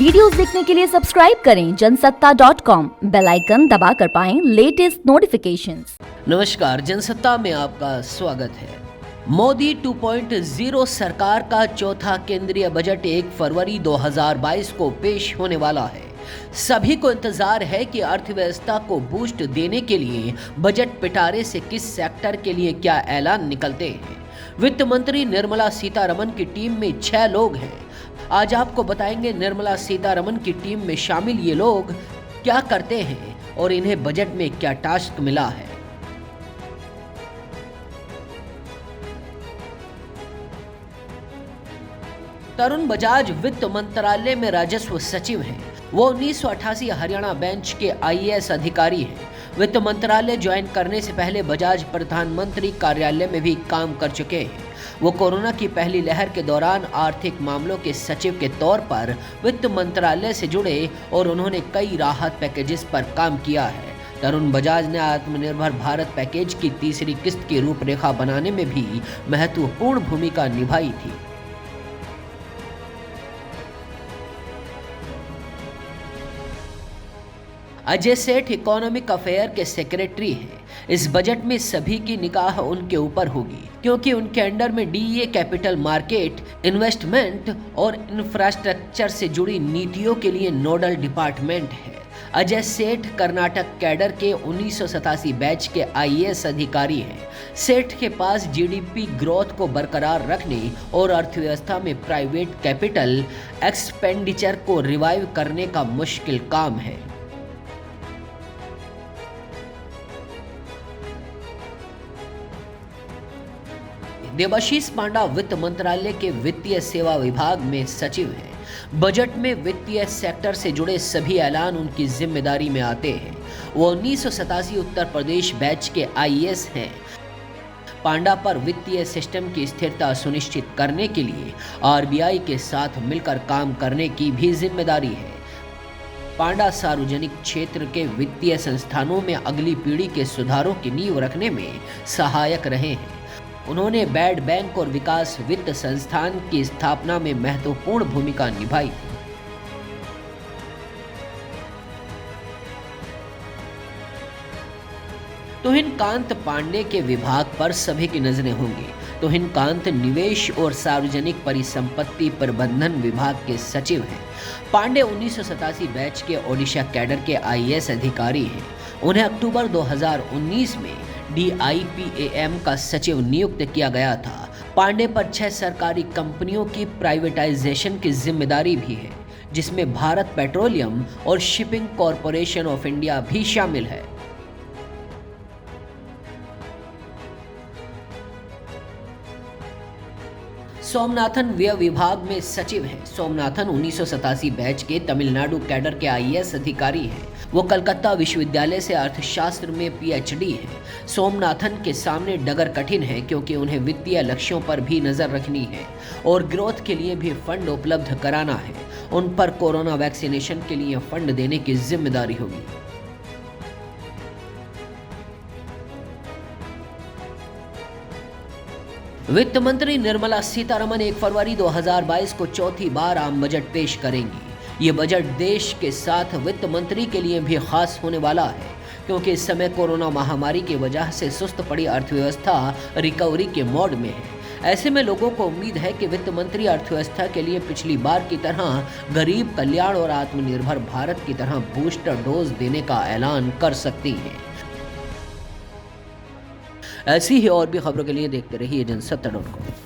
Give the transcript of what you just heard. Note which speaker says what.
Speaker 1: Videos देखने के लिए सब्सक्राइब करें जनसत्ता.com, बेल आइकन दबाकर पाएं लेटेस्ट नोटिफिकेशंस।
Speaker 2: नमस्कार, जनसत्ता में आपका स्वागत है। मोदी 2.0 सरकार का चौथा केंद्रीय बजट 1 फरवरी 2022 को पेश होने वाला है। सभी को इंतजार है कि अर्थव्यवस्था को बूस्ट देने के लिए बजट पिटारे से किस सेक्टर के लिए क्या ऐलान निकलते हैं। वित्त मंत्री निर्मला सीतारमण की टीम में 6 लोग हैं। आज आपको बताएंगे निर्मला सीतारमण की टीम में शामिल ये लोग क्या करते हैं और इन्हें बजट में क्या टास्क मिला है। तरुण बजाज वित्त मंत्रालय में राजस्व सचिव हैं। वो 1988 हरियाणा बेंच के IAS अधिकारी हैं। वित्त मंत्रालय ज्वाइन करने से पहले बजाज प्रधानमंत्री कार्यालय में भी काम कर चुके हैं। वो कोरोना की पहली लहर के दौरान आर्थिक मामलों के सचिव के तौर पर वित्त मंत्रालय से जुड़े और उन्होंने कई राहत पैकेजेस पर काम किया है। तरुण बजाज ने आत्मनिर्भर भारत पैकेज की तीसरी किस्त की रूपरेखा बनाने में भी महत्वपूर्ण भूमिका निभाई थी। अजय सेठ इकोनॉमिक अफेयर के सेक्रेटरी हैं। इस बजट में सभी की निगाह उनके ऊपर होगी क्योंकि उनके अंडर में DEA कैपिटल मार्केट, इन्वेस्टमेंट और इंफ्रास्ट्रक्चर से जुड़ी नीतियों के लिए नोडल डिपार्टमेंट है। अजय सेठ कर्नाटक कैडर के 1987 बैच के IAS अधिकारी हैं। सेठ के पास GDP ग्रोथ को बरकरार रखने और अर्थव्यवस्था में प्राइवेट कैपिटल एक्सपेंडिचर को रिवाइव करने का मुश्किल काम है। देबाशीष पांडा वित्त मंत्रालय के वित्तीय सेवा विभाग में सचिव हैं। बजट में वित्तीय सेक्टर से जुड़े सभी ऐलान उनकी जिम्मेदारी में आते हैं। वो 1987 उत्तर प्रदेश बैच के IAS हैं। पांडा पर वित्तीय सिस्टम की स्थिरता सुनिश्चित करने के लिए RBI के साथ मिलकर काम करने की भी जिम्मेदारी है। पांडा सार्वजनिक क्षेत्र के वित्तीय संस्थानों में अगली पीढ़ी के सुधारों की नींव रखने में सहायक रहे हैं। उन्होंने बैड बैंक और विकास वित्त संस्थान की स्थापना में महत्वपूर्ण भूमिका निभाई थी। तुहिनकांत पांडे के विभाग पर सभी की नजरें होंगी। तुहिनकांत निवेश और सार्वजनिक परिसंपत्ति प्रबंधन विभाग के सचिव हैं। पांडे 1987 बैच के ओडिशा कैडर के IAS अधिकारी हैं। उन्हें अक्टूबर 2019 में DIPAM का सचिव नियुक्त किया गया था। पांडे पर 6 सरकारी कंपनियों की प्राइवेटाइजेशन की जिम्मेदारी भी है, जिसमें भारत पेट्रोलियम और शिपिंग कॉरपोरेशन ऑफ इंडिया भी शामिल है। सोमनाथन व्यय विभाग में सचिव हैं। सोमनाथन 1987 बैच के तमिलनाडु कैडर के IAS अधिकारी हैं। वो कलकत्ता विश्वविद्यालय से अर्थशास्त्र में PhD हैं। सोमनाथन के सामने डगर कठिन है क्योंकि उन्हें वित्तीय लक्ष्यों पर भी नजर रखनी है और ग्रोथ के लिए भी फंड उपलब्ध कराना है। उन पर कोरोना वैक्सीनेशन के लिए फंड देने की जिम्मेदारी होगी। वित्त मंत्री निर्मला सीतारमण 1 फरवरी 2022 को चौथी बार आम बजट पेश करेंगी। ये बजट देश के साथ वित्त मंत्री के लिए भी खास होने वाला है क्योंकि इस समय कोरोना महामारी की वजह से सुस्त पड़ी अर्थव्यवस्था रिकवरी के मोड में है। ऐसे में लोगों को उम्मीद है कि वित्त मंत्री अर्थव्यवस्था के लिए पिछली बार की तरह गरीब कल्याण और आत्मनिर्भर भारत की तरह बूस्टर डोज देने का ऐलान कर सकती हैं। ऐसी ही और भी खबरों के लिए देखते रहिए जनसत्ता.com।